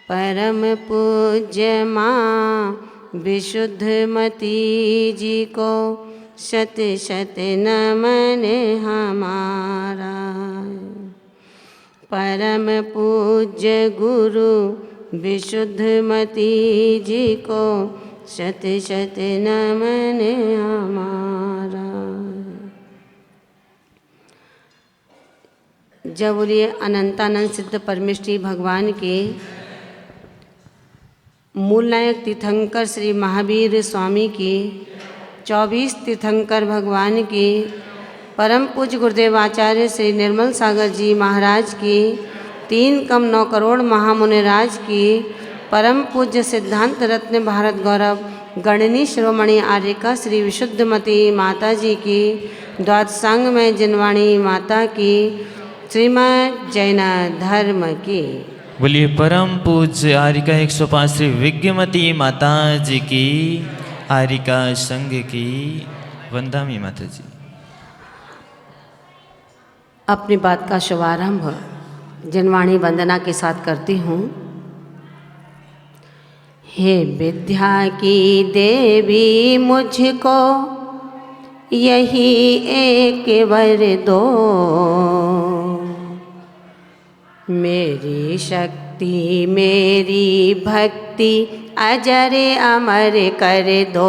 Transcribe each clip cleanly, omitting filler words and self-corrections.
परम पूज्य माँ विशुद्धमती जी को शत शत नमन हमारा। परम पूज्य गुरु विशुद्धमती जी को शत शत नमन हमारा। जब बोलिए अनंतानंद सिद्ध परमेष्ठी भगवान के मूल नायक तीर्थंकर श्री महावीर स्वामी की, 24 तीर्थंकर भगवान की, परम पूज्य गुरुदेव आचार्य श्री निर्मल सागर जी महाराज की, 3 कम 9 करोड़ महामुनिराज की, परम पूज्य सिद्धांत रत्न भारत गौरव गणनी शिरोमणि आर्यका श्री विशुद्धमती माता जी की, द्वादशांग में जिनवाणी माता की, श्रीमद् जैन धर्म की। बोलिए परम पूज्य आर्यका 105 श्री विज्ञमती माता जी की, आर्यका संघ की वंदामी माता जी। अपनी बात का शुभारंभ जिनवाणी वंदना के साथ करती हूँ। हे विद्या की देवी मुझको यही एक वर दो, मेरी शक्ति मेरी भक्ति अजर अमर कर दो,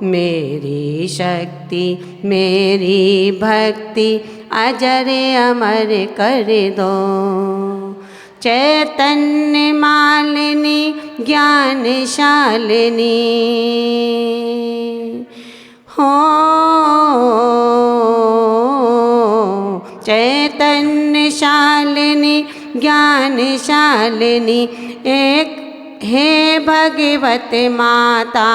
मेरी शक्ति मेरी भक्ति अजर अमर कर दो। चैतन्य मालिनी ज्ञान शालिनी हो, चैतन्य शालिनी ज्ञान शालिनी एक हे भगवत माता,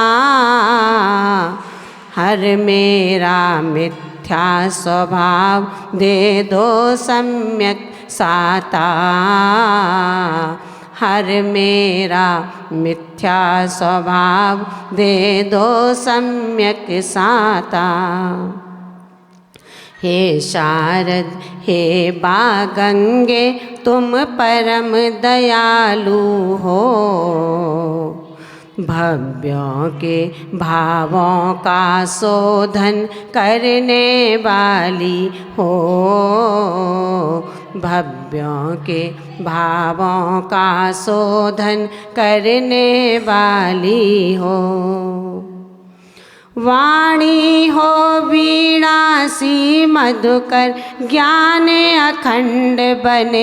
हर मेरा मिथ्या स्वभाव दे दो सम्यक साता, हर मेरा मिथ्या स्वभाव दे दो सम्यक साता। हे शारद हे बागंगे तुम परम दयालु हो, भव्यों के भावों का शोधन करने वाली हो, भव्यों के भावों का शोधन करने वाली हो। वाणी हो वीणा सी मधुकर ज्ञान अखंड बने,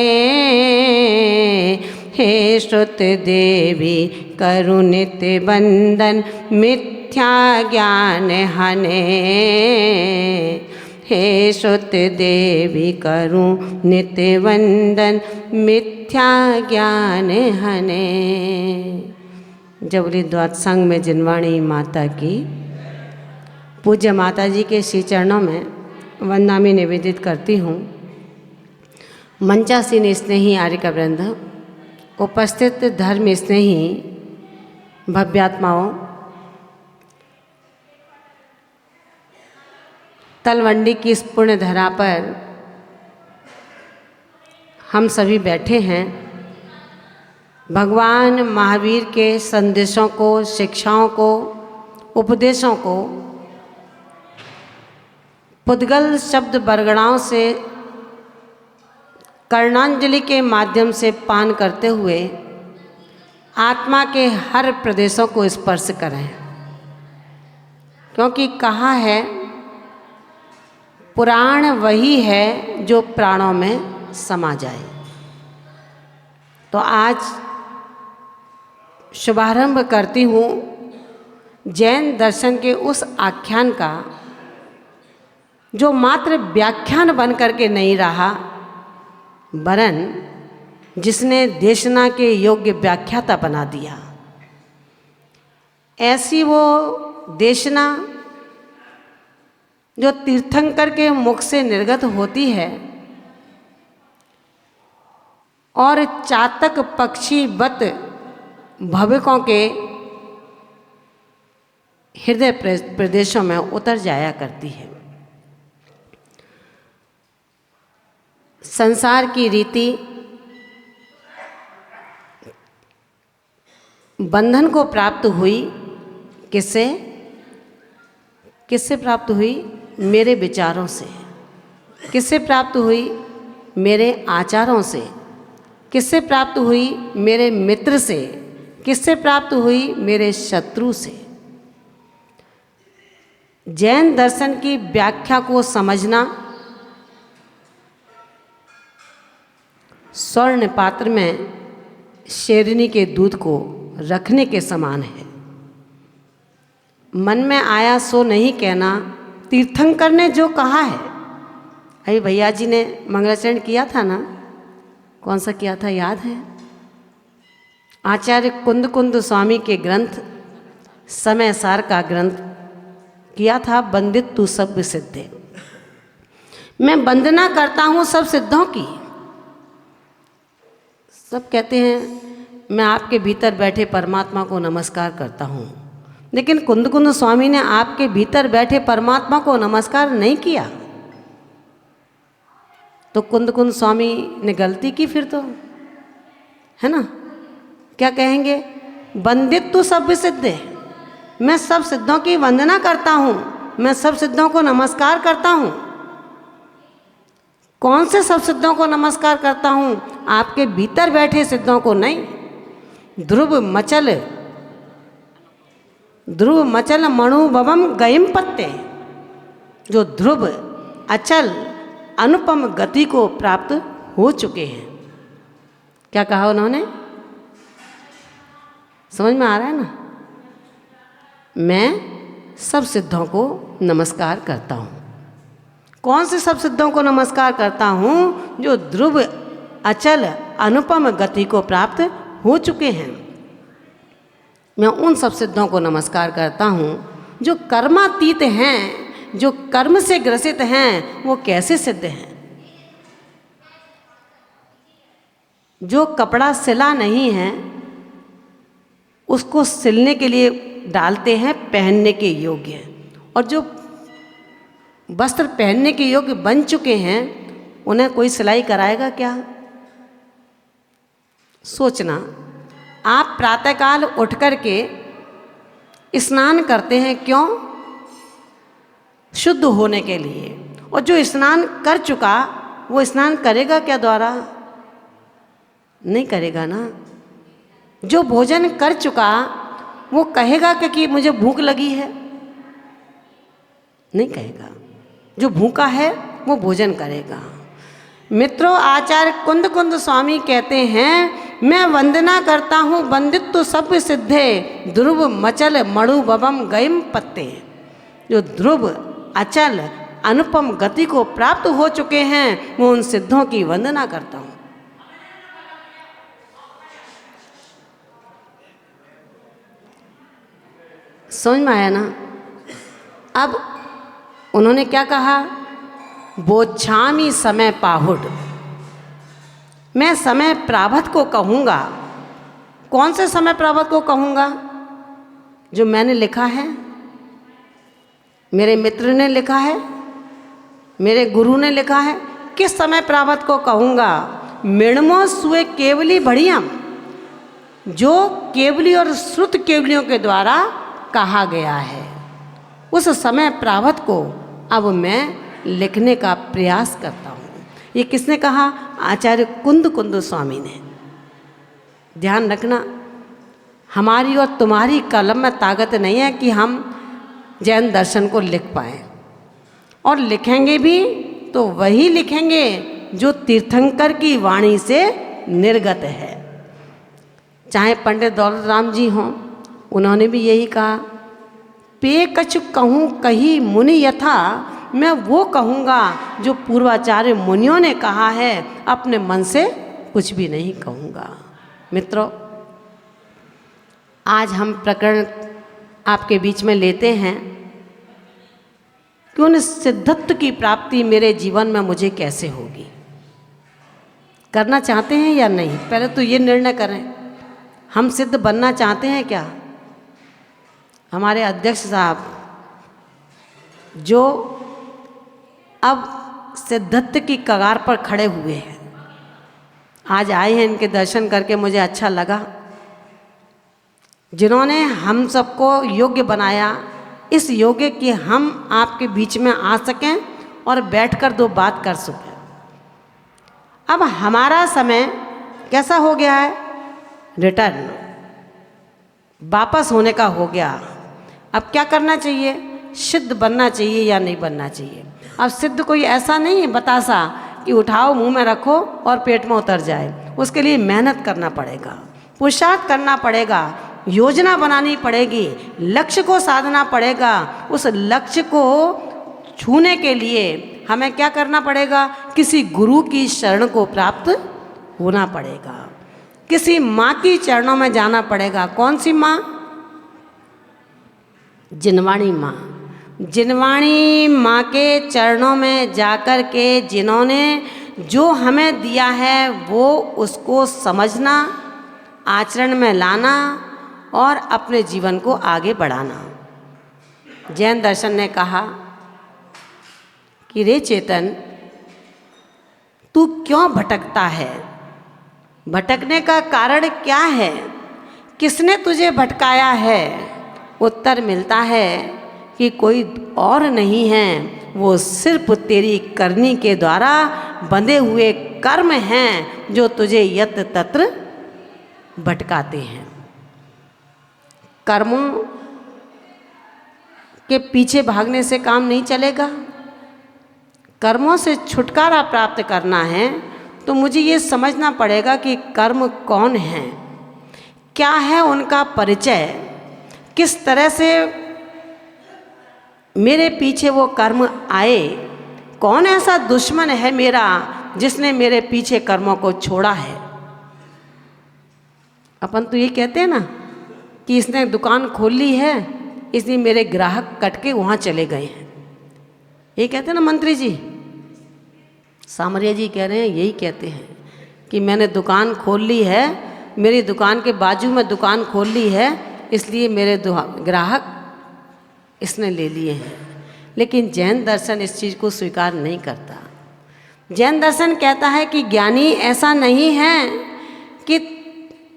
हे श्रुत देवी करुणित बंदन मिथ्या ज्ञान हने, हे श्रुत देवी करुणित बंदन मिथ्या ज्ञान हने। जबरी द्वादशांग में जिनवाणी माता की, पूज्य माता जी के श्री चरणों में वंदना निवेदित करती हूँ। मंचासीन स्नेही आर्यका वृंद, उपस्थित धर्म स्नेही भव्यात्माओं, तलवंडी की इस पुण्य धरा पर हम सभी बैठे हैं भगवान महावीर के संदेशों को, शिक्षाओं को, उपदेशों को पुद्गल शब्द बरगड़ाओं से कर्णांजलि के माध्यम से पान करते हुए आत्मा के हर प्रदेशों को स्पर्श करें, क्योंकि कहा है पुराण वही है जो प्राणों में समा जाए। तो आज शुभारंभ करती हूँ जैन दर्शन के उस आख्यान का जो मात्र व्याख्यान बन करके नहीं रहा, वरन जिसने देशना के योग्य व्याख्याता बना दिया। ऐसी वो देशना जो तीर्थंकर के मुख से निर्गत होती है और चातक पक्षी वत भविकों के हृदय प्रदेशों में उतर जाया करती है। संसार की रीति बंधन को प्राप्त हुई किससे? किससे प्राप्त हुई? मेरे विचारों से। किससे प्राप्त हुई? मेरे आचारों से। किससे प्राप्त हुई? मेरे मित्र से। किससे प्राप्त हुई? मेरे शत्रु से। जैन दर्शन की व्याख्या को समझना स्वर्ण पात्र में शेरनी के दूध को रखने के समान है। मन में आया सो नहीं कहना, तीर्थंकर ने जो कहा है। अभी भैया जी ने मंगलाचरण किया था ना, कौन सा किया था याद है? आचार्य कुंद कुंद स्वामी के ग्रंथ समय सार का ग्रंथ किया था, बंदित तू सब सिद्धे। मैं वंदना करता हूँ सब सिद्धों की। सब कहते हैं मैं आपके भीतर बैठे परमात्मा को नमस्कार करता हूँ, लेकिन कुंद कुंद स्वामी ने आपके भीतर बैठे परमात्मा को नमस्कार नहीं किया। तो कुंद कुंद स्वामी ने गलती की फिर तो, है ना? क्या कहेंगे? वंदित तू सब सिद्धे। मैं सब सिद्धों की वंदना करता हूँ, मैं सब सिद्धों को नमस्कार करता हूँ। कौन से सब सिद्धों को नमस्कार करता हूँ? आपके भीतर बैठे सिद्धों को नहीं। ध्रुव मचल मणु भवम गयम पत्ते, जो ध्रुव अचल अनुपम गति को प्राप्त हो चुके हैं। क्या कहा उन्होंने? समझ में आ रहा है ना? मैं सब सिद्धों को नमस्कार करता हूँ। कौन से सब सिद्धों को नमस्कार करता हूँ? जो ध्रुव अचल अनुपम गति को प्राप्त हो चुके हैं। मैं उन सब सिद्धों को नमस्कार करता हूँ जो कर्मातीत हैं, जो कर्म से ग्रसित हैं। वो कैसे सिद्ध हैं? जो कपड़ा सिला नहीं है उसको सिलने के लिए डालते हैं पहनने के योग्य, और जो वस्त्र पहनने के योग्य बन चुके हैं उन्हें कोई सिलाई कराएगा क्या? सोचना। आप प्रातःकाल उठ कर के स्नान करते हैं, क्यों? शुद्ध होने के लिए। और जो स्नान कर चुका वो स्नान करेगा क्या दोबारा? नहीं करेगा ना। जो भोजन कर चुका वो कहेगा कि मुझे भूख लगी है? नहीं कहेगा। जो भूखा है वो भोजन करेगा। मित्रों, आचार्य कुंद कुंद स्वामी कहते हैं मैं वंदना करता हूँ वंदित्व सब सिद्धे, ध्रुव मचल मणु भवम गयम पत्ते। जो ध्रुव अचल अनुपम गति को प्राप्त हो चुके हैं वो उन सिद्धों की वंदना करता हूँ। समझ में आया ना? अब उन्होंने क्या कहा? बोझामी समय पाहुड। मैं समय प्राभत को कहूँगा। कौन से समय प्राभत को कहूँगा? जो मैंने लिखा है, मेरे मित्र ने लिखा है, मेरे गुरु ने लिखा है। किस समय प्राभत को कहूँगा? मिणमो सुए केवली बढ़ियम, जो केवली और श्रुत केवलियों के द्वारा कहा गया है, उस समय प्राभत को अब मैं लिखने का प्रयास करता हूँ। ये किसने कहा? आचार्य कुंद कुंद स्वामी ने। ध्यान रखना, हमारी और तुम्हारी कलम में ताकत नहीं है कि हम जैन दर्शन को लिख पाएँ, और लिखेंगे भी तो वही लिखेंगे जो तीर्थंकर की वाणी से निर्गत है। चाहे पंडित दौलत राम जी हों, उन्होंने भी यही कहा, पे कछु कहूँ कही मुनि यथा, मैं वो कहूँगा जो पूर्वाचार्य मुनियों ने कहा है, अपने मन से कुछ भी नहीं कहूँगा। मित्रों, आज हम प्रकरण आपके बीच में लेते हैं कि उन सिद्धत्व की प्राप्ति मेरे जीवन में मुझे कैसे होगी। करना चाहते हैं या नहीं? पहले तो ये निर्णय करें, हम सिद्ध बनना चाहते हैं क्या? हमारे अध्यक्ष साहब जो अब सिद्धत्व की कगार पर खड़े हुए हैं, आज आए हैं, इनके दर्शन करके मुझे अच्छा लगा। जिन्होंने हम सबको योग्य बनाया, इस योग्य कि हम आपके बीच में आ सकें और बैठकर दो बात कर सकें। अब हमारा समय कैसा हो गया है? रिटर्न, वापस होने का हो गया। अब क्या करना चाहिए? सिद्ध बनना चाहिए या नहीं बनना चाहिए? अब सिद्ध कोई ऐसा नहीं है बतासा कि उठाओ मुंह में रखो और पेट में उतर जाए। उसके लिए मेहनत करना पड़ेगा, पुरुषार्थ करना पड़ेगा, योजना बनानी पड़ेगी, लक्ष्य को साधना पड़ेगा। उस लक्ष्य को छूने के लिए हमें क्या करना पड़ेगा? किसी गुरु की शरण को प्राप्त होना पड़ेगा, किसी माँ की चरणों में जाना पड़ेगा। कौन सी माँ? जिनवाणी माँ। जिनवाणी माँ के चरणों में जाकर के जिन्होंने जो हमें दिया है वो उसको समझना, आचरण में लाना और अपने जीवन को आगे बढ़ाना। जैन दर्शन ने कहा कि रे चेतन, तू क्यों भटकता है? भटकने का कारण क्या है? किसने तुझे भटकाया है? उत्तर मिलता है कि कोई और नहीं है, वो सिर्फ तेरी करनी के द्वारा बंधे हुए कर्म हैं जो तुझे यत्र तत्र भटकाते हैं। कर्मों के पीछे भागने से काम नहीं चलेगा। कर्मों से छुटकारा प्राप्त करना है तो मुझे ये समझना पड़ेगा कि कर्म कौन है, क्या है उनका परिचय, किस तरह से मेरे पीछे वो कर्म आए, कौन ऐसा दुश्मन है मेरा जिसने मेरे पीछे कर्मों को छोड़ा है। अपन तो ये कहते हैं ना कि इसने दुकान खोल ली है, इसलिए मेरे ग्राहक कट के वहाँ चले गए हैं। ये कहते हैं ना मंत्री जी, सामरिया जी कह रहे हैं, यही कहते हैं कि मैंने दुकान खोल ली है, मेरी दुकान के बाजू में दुकान खोल ली है, इसलिए मेरे ग्राहक इसने ले लिए हैं। लेकिन जैन दर्शन इस चीज़ को स्वीकार नहीं करता। जैन दर्शन कहता है कि ज्ञानी ऐसा नहीं है कि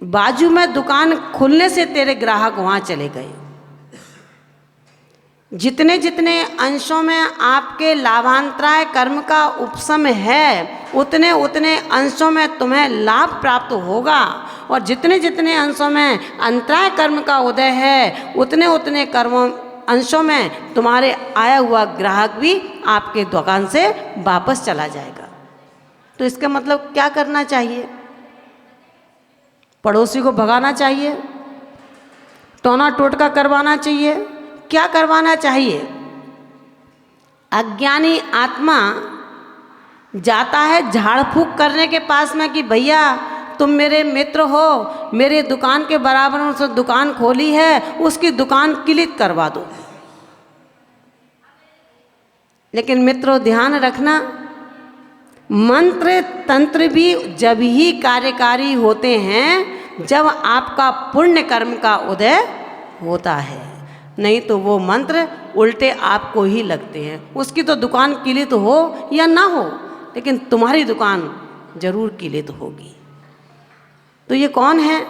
बाजू में दुकान खुलने से तेरे ग्राहक वहाँ चले गए। जितने जितने अंशों में आपके लाभांतराय कर्म का उपशम है, उतने उतने अंशों में तुम्हें लाभ प्राप्त होगा, और जितने जितने अंशों में अंतराय कर्म का उदय है, उतने उतने कर्मों अंशों में तुम्हारे आया हुआ ग्राहक भी आपके दुकान से वापस चला जाएगा। तो इसका मतलब क्या करना चाहिए? पड़ोसी को भगाना चाहिए, टोना टोटका करवाना चाहिए, क्या करवाना चाहिए? अज्ञानी आत्मा जाता है झाड़ फूक करने के पास में कि भैया तुम मेरे मित्र हो, मेरे दुकान के बराबर में उसने दुकान खोली है, उसकी दुकान क्लिक करवा दो। लेकिन मित्रों ध्यान रखना, मंत्र तंत्र भी जब ही कार्यकारी होते हैं जब आपका पुण्य कर्म का उदय होता है, नहीं तो वो मंत्र उल्टे आपको ही लगते हैं। उसकी तो दुकान क्लिक हो या ना हो, लेकिन तुम्हारी दुकान जरूर क्लिक होगी। तो ये कौन है?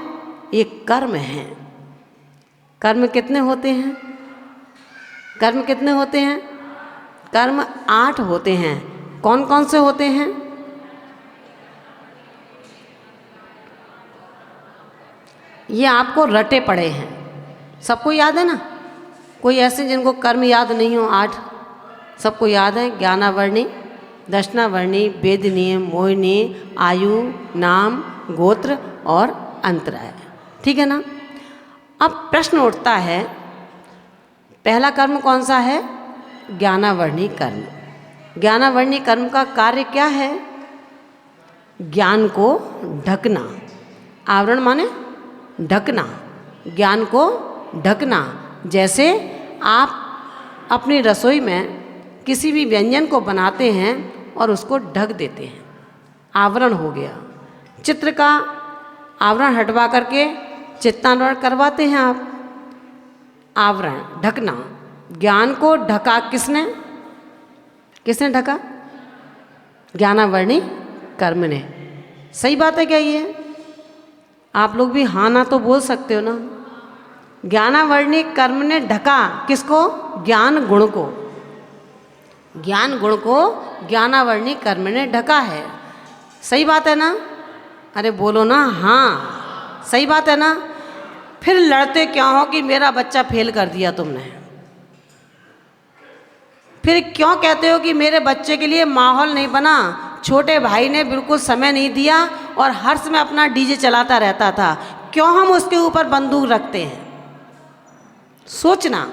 ये कर्म है। कर्म कितने होते हैं? कर्म कितने होते हैं? कर्म 8 होते हैं। कौन कौन से होते हैं? ये आपको रटे पड़े हैं, सबको याद है ना? कोई ऐसे जिनको कर्म याद नहीं हो? 8 सबको याद है। ज्ञानावर्णी, दर्शनावर्णी, वेदनीय, मोहिनी, आयु, नाम, गोत्र और अंतराय। ठीक है ना? अब प्रश्न उठता है, पहला कर्म कौन सा है? ज्ञानावर्णी कर्म। ज्ञानावर्णी कर्म का कार्य क्या है? ज्ञान को ढकना। आवरण माने ढकना, ज्ञान को ढकना। जैसे आप अपनी रसोई में किसी भी व्यंजन को बनाते हैं और उसको ढक देते हैं, आवरण हो गया। चित्र का आवरण हटवा करके चित्रांकन करवाते हैं आप, आवरण ढकना। ज्ञान को ढका किसने? किसने ढका? ज्ञानावर्णी कर्म ने। सही बात है क्या ये? आप लोग भी हाँ ना तो बोल सकते हो ना। ज्ञानावर्णी कर्म ने ढका किसको? ज्ञान गुण को। ज्ञान गुण को ज्ञानावर्णी कर्म ने ढका है। सही बात है ना? अरे बोलो ना हाँ, सही बात है ना? फिर लड़ते क्यों हो कि मेरा बच्चा फेल कर दिया तुमने? फिर क्यों कहते हो कि मेरे बच्चे के लिए माहौल नहीं बना, छोटे भाई ने बिल्कुल समय नहीं दिया और हर समय अपना डीजे चलाता रहता था? क्यों हम उसके ऊपर बंदूक रखते हैं? सोचना,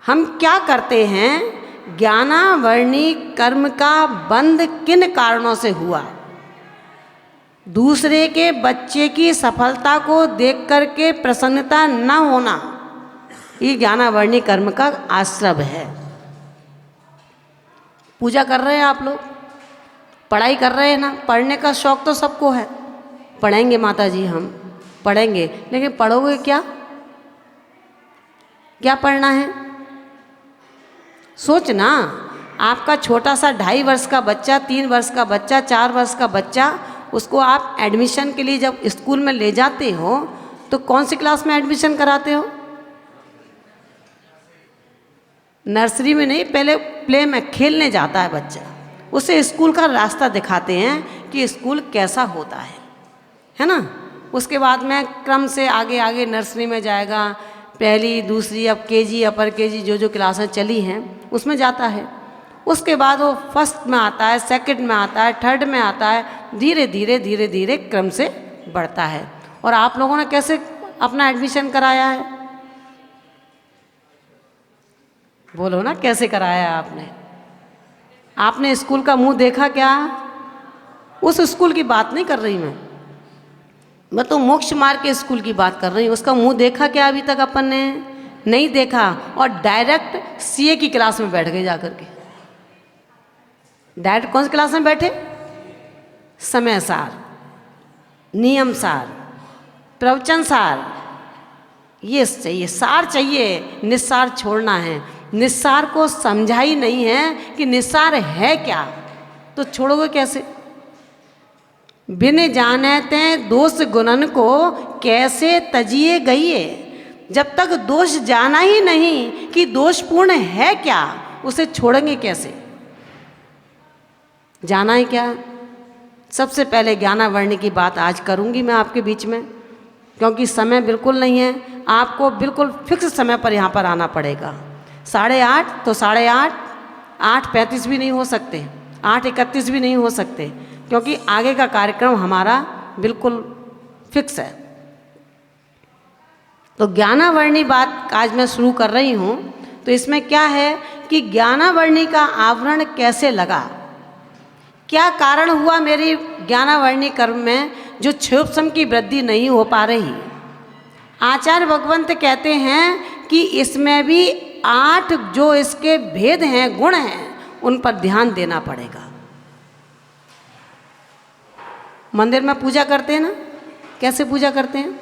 हम क्या करते हैं? ज्ञानावर्णी कर्म का बंध किन कारणों से हुआ? दूसरे के बच्चे की सफलता को देख करके प्रसन्नता न होना, ये ज्ञानावर्णी कर्म का आश्रय है। पूजा कर रहे हैं आप लोग, पढ़ाई कर रहे हैं ना? पढ़ने का शौक़ तो सबको है, पढ़ेंगे माता जी, हम पढ़ेंगे, लेकिन पढ़ोगे क्या? क्या पढ़ना है? सोचना, आपका छोटा सा 2.5 वर्ष का बच्चा, 3 वर्ष का बच्चा, 4 वर्ष का बच्चा, उसको आप एडमिशन के लिए जब स्कूल में ले जाते हो तो कौन सी क्लास में एडमिशन कराते हो? नर्सरी में नहीं, पहले प्ले में खेलने जाता है बच्चा, उसे स्कूल का रास्ता दिखाते हैं कि स्कूल कैसा होता है ना? उसके बाद में क्रम से आगे आगे नर्सरी में जाएगा, पहली दूसरी, अब केजी, अपर केजी, जो क्लासें चली हैं उसमें जाता है। उसके बाद वो फर्स्ट में आता है, सेकंड में आता है, थर्ड में आता है, धीरे धीरे धीरे धीरे क्रम से बढ़ता है। और आप लोगों ने कैसे अपना एडमिशन कराया है? बोलो ना, कैसे कराया आपने? आपने स्कूल का मुंह देखा क्या? उस स्कूल की बात नहीं कर रही मैं तो मोक्ष मार्ग के स्कूल की बात कर रही हूँ। उसका मुंह देखा क्या अभी तक अपन ने? नहीं देखा, और डायरेक्ट सीए की क्लास में बैठ गए जाकर के। डायरेक्ट कौन सी क्लास में बैठे? समय सार, नियम सार, प्रवचन सार, ये चाहिए, सार चाहिए, निस्सार छोड़ना है। निस्सार को समझा ही नहीं है कि निस्सार है क्या, तो छोड़ोगे कैसे? बिन जानते दोष गुणन को कैसे तजिए गईए। जब तक दोष जाना ही नहीं कि दोषपूर्ण है क्या, उसे छोड़ेंगे कैसे? जाना है क्या? सबसे पहले ज्ञानावर्णी की बात आज करूंगी मैं आपके बीच में, क्योंकि समय बिल्कुल नहीं है। आपको बिल्कुल फिक्स समय पर यहाँ पर आना पड़ेगा। 8:30 तो 8:30, 8:35 भी नहीं हो सकते, 8:31 भी नहीं हो सकते, क्योंकि आगे का कार्यक्रम हमारा बिल्कुल फिक्स है। तो ज्ञानावर्णी बात आज मैं शुरू कर रही हूँ। तो इसमें क्या है कि ज्ञानावर्णी का आवरण कैसे लगा, क्या कारण हुआ मेरी ज्ञानावर्णी कर्म में जो क्षयोपशम की वृद्धि नहीं हो पा रही। आचार्य भगवंत कहते हैं कि इसमें भी 8 जो इसके भेद हैं, गुण हैं, उन पर ध्यान देना पड़ेगा। मंदिर में पूजा करते हैं ना, कैसे पूजा करते हैं?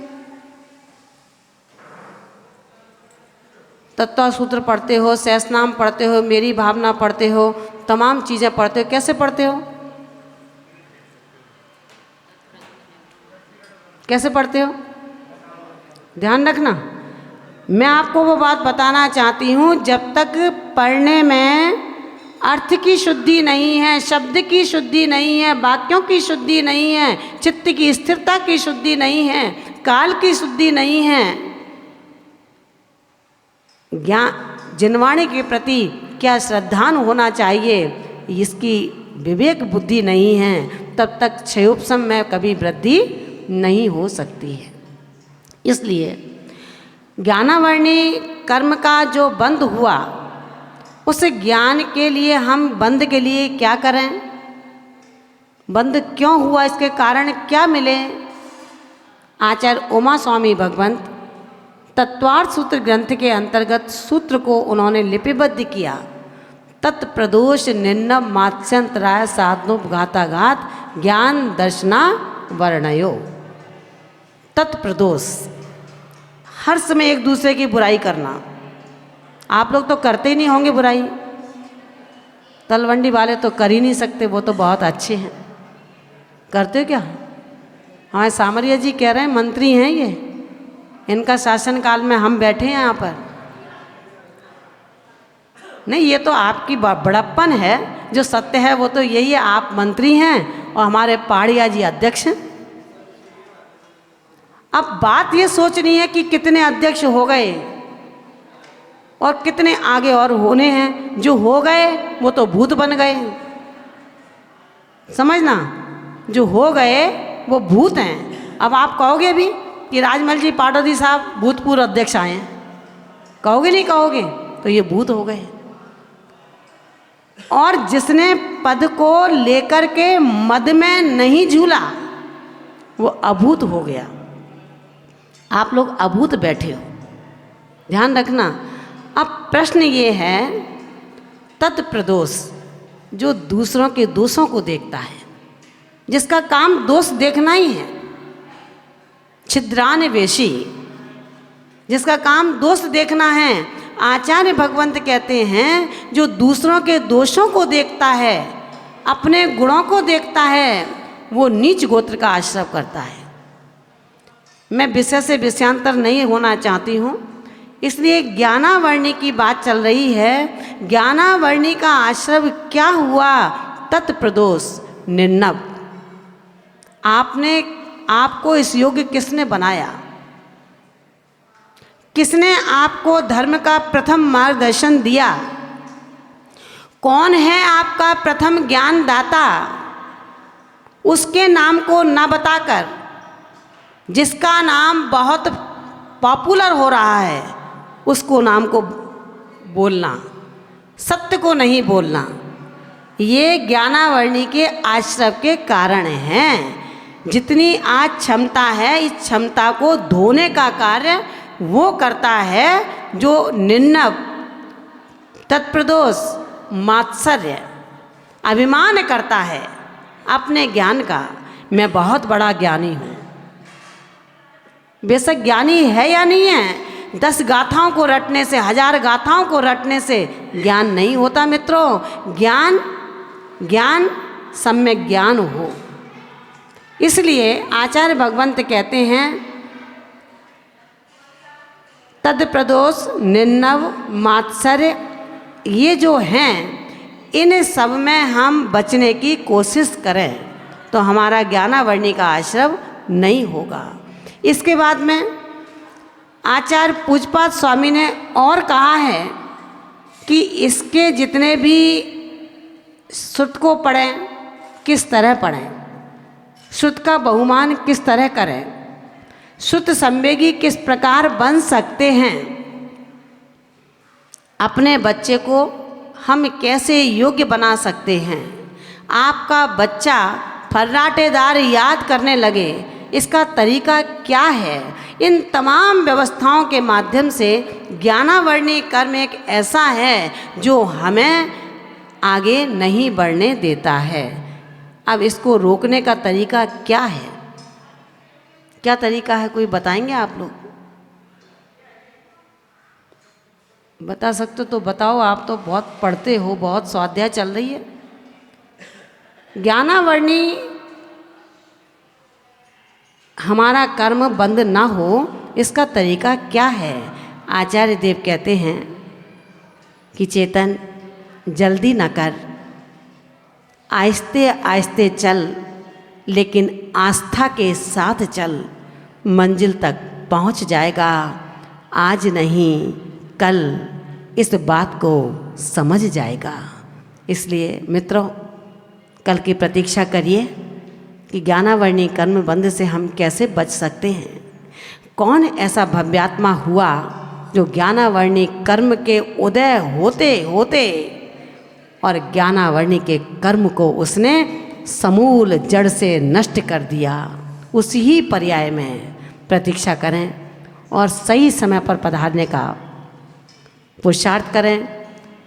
तत्व सूत्र पढ़ते हो, सहस्रनाम पढ़ते हो, मेरी भावना पढ़ते हो, तमाम चीज़ें पढ़ते हो। कैसे पढ़ते हो? कैसे पढ़ते हो? ध्यान रखना, मैं आपको वो बात बताना चाहती हूँ, जब तक पढ़ने में अर्थ की शुद्धि नहीं है, शब्द की शुद्धि नहीं है, वाक्यों की शुद्धि नहीं है, चित्त की स्थिरता की शुद्धि नहीं है, काल की शुद्धि नहीं है, ज्ञान जिनवाणी के प्रति क्या श्रद्धान होना चाहिए, इसकी विवेक बुद्धि नहीं है, तब तक क्षयोपशम में कभी वृद्धि नहीं हो सकती है। इसलिए ज्ञानावर्णी कर्म का जो बंध हुआ, उस ज्ञान के लिए हम बंध के लिए क्या करें? बंध क्यों हुआ, इसके कारण क्या मिले? आचार्य उमा स्वामी भगवंत तत्वार्थ सूत्र ग्रंथ के अंतर्गत सूत्र को उन्होंने लिपिबद्ध किया। तत्प्रदोष निन्नम मात्स्यंतराय साधनोपघाताघात ज्ञान दर्शना वर्णयो। तत्प्रदोष, हर समय एक दूसरे की बुराई करना। आप लोग तो करते ही नहीं होंगे बुराई, तलवंडी वाले तो कर ही नहीं सकते, वो तो बहुत अच्छे हैं। करते हो क्या? हमारे सामरिया जी कह रहे हैं, मंत्री हैं ये, इनका शासनकाल में हम बैठे हैं यहाँ पर? नहीं, ये तो आपकी बड़प्पन है। जो सत्य है वो तो यही है, आप मंत्री हैं और हमारे पहाड़िया जी अध्यक्ष हैं। अब बात ये सोचनी है कि कितने अध्यक्ष हो गए और कितने आगे और होने हैं। जो हो गए वो तो भूत बन गए, समझना, जो हो गए वो भूत हैं। अब आप कहोगे भी कि राजमल जी पाटौदी साहब भूतपूर्व अध्यक्ष आए हैं, कहोगे नहीं कहोगे? तो ये भूत हो गए। और जिसने पद को लेकर के मद में नहीं झूला वो अभूत हो गया। आप लोग अभूत बैठे हो, ध्यान रखना। अब प्रश्न ये है, तत्प्रदोष, जो दूसरों के दोषों को देखता है, जिसका काम दोष देखना ही है। छिद्रान्वेषी, जिसका काम दोष देखना है। आचार्य भगवंत कहते हैं जो दूसरों के दोषों को देखता है, अपने गुणों को देखता है, वो नीच गोत्र का आश्रय करता है। मैं विषय से विषयांतर नहीं होना चाहती हूँ, इसलिए ज्ञानावर्णी की बात चल रही है। ज्ञानावर्णी का आश्रय क्या हुआ? तत्प्रदोष निर्णव। आपको इस योग्य किसने बनाया? किसने आपको धर्म का प्रथम मार्गदर्शन दिया? कौन है आपका प्रथम ज्ञान दाता? उसके नाम को न बताकर, जिसका नाम बहुत पॉपुलर हो रहा है, उसको नाम को बोलना, सत्य को नहीं बोलना, ये ज्ञानावर्णी के आश्रय के कारण हैं। जितनी आज क्षमता है, इस क्षमता को धोने का कार्य वो करता है जो निर्णव, तत्प्रदोष, मात्सर्य, अभिमान करता है अपने ज्ञान का। मैं बहुत बड़ा ज्ञानी हूँ। बेशक ज्ञानी है या नहीं है, 10 गाथाओं को रटने से, 1000 गाथाओं को रटने से ज्ञान नहीं होता मित्रों। ज्ञान सम्यक ज्ञान हो। इसलिए आचार्य भगवंत कहते हैं तत्प्रदोष, निर्णव, मात्सर्य, ये जो हैं, इन सब में हम बचने की कोशिश करें तो हमारा ज्ञानावर्णी का आश्रय नहीं होगा। इसके बाद में आचार्य पूज्यपाद स्वामी ने और कहा है कि इसके जितने भी श्रुत को पढ़ें, किस तरह पढ़ें, श्रुत का बहुमान किस तरह करें, श्रुत संवेगी किस प्रकार बन सकते हैं, अपने बच्चे को हम कैसे योग्य बना सकते हैं। आपका बच्चा फर्राटेदार याद करने लगे, इसका तरीका क्या है? इन तमाम व्यवस्थाओं के माध्यम से ज्ञानावर्णी कर्म एक ऐसा है जो हमें आगे नहीं बढ़ने देता है। अब इसको रोकने का तरीका क्या है? क्या तरीका है, कोई बताएंगे आप लोग? बता सकते तो बताओ, आप तो बहुत पढ़ते हो, बहुत स्वाध्याय चल रही है। ज्ञानावर्णी हमारा कर्म बंद ना हो, इसका तरीका क्या है? आचार्य देव कहते हैं कि चेतन, जल्दी न कर, आहिस्ते आहिस्ते चल, लेकिन आस्था के साथ चल, मंजिल तक पहुंच जाएगा। आज नहीं कल इस बात को समझ जाएगा। इसलिए मित्रों, कल की प्रतीक्षा करिए कि ज्ञानावर्णी कर्म बंध से हम कैसे बच सकते हैं। कौन ऐसा भव्यात्मा हुआ जो ज्ञानावर्णी कर्म के उदय होते होते और ज्ञानावर्णी के कर्म को उसने समूल जड़ से नष्ट कर दिया। उसी ही पर्याय में प्रतीक्षा करें और सही समय पर पधारने का पुरुषार्थ करें।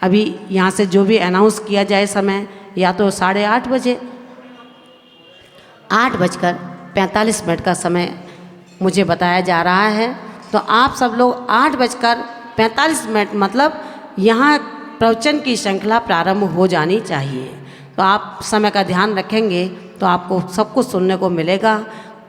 अभी यहाँ से जो भी अनाउंस किया जाए समय, या तो 8:30 बजे, 8:45 का समय मुझे बताया जा रहा है। तो आप सब लोग 8:45 मतलब यहाँ प्रवचन की श्रृंखला प्रारंभ हो जानी चाहिए। तो आप समय का ध्यान रखेंगे तो आपको सब कुछ सुनने को मिलेगा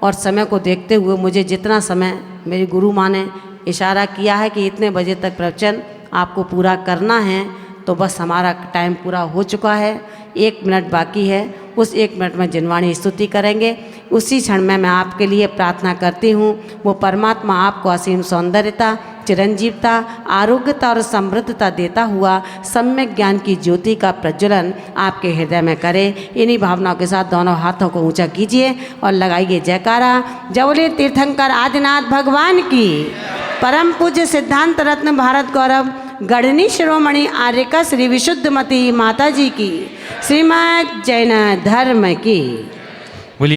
और समय को देखते हुए मुझे जितना समय मेरी गुरु माँ ने इशारा किया है कि इतने बजे तक प्रवचन आपको पूरा करना है, तो बस हमारा टाइम पूरा हो चुका है। 1 मिनट बाकी है, उस 1 मिनट में जिनवाणी स्तुति करेंगे। उसी क्षण में मैं आपके लिए प्रार्थना करती हूँ, वो परमात्मा आपको असीम सौंदर्यता, चिरंजीवता, आरोग्यता और समृद्धता देता हुआ सम्यक ज्ञान की ज्योति का प्रज्वलन आपके हृदय में करे। इन्हीं भावनाओं के साथ दोनों हाथों को ऊंचा कीजिए और लगाइए जयकारा। जवले तीर्थंकर आदिनाथ भगवान की, परम पूज्य सिद्धांत रत्न भारत गौरव गढ़नी शिरोमणि आर्यका श्री विशुद्धमती माता जी की, श्रीमद् जैन धर्म की।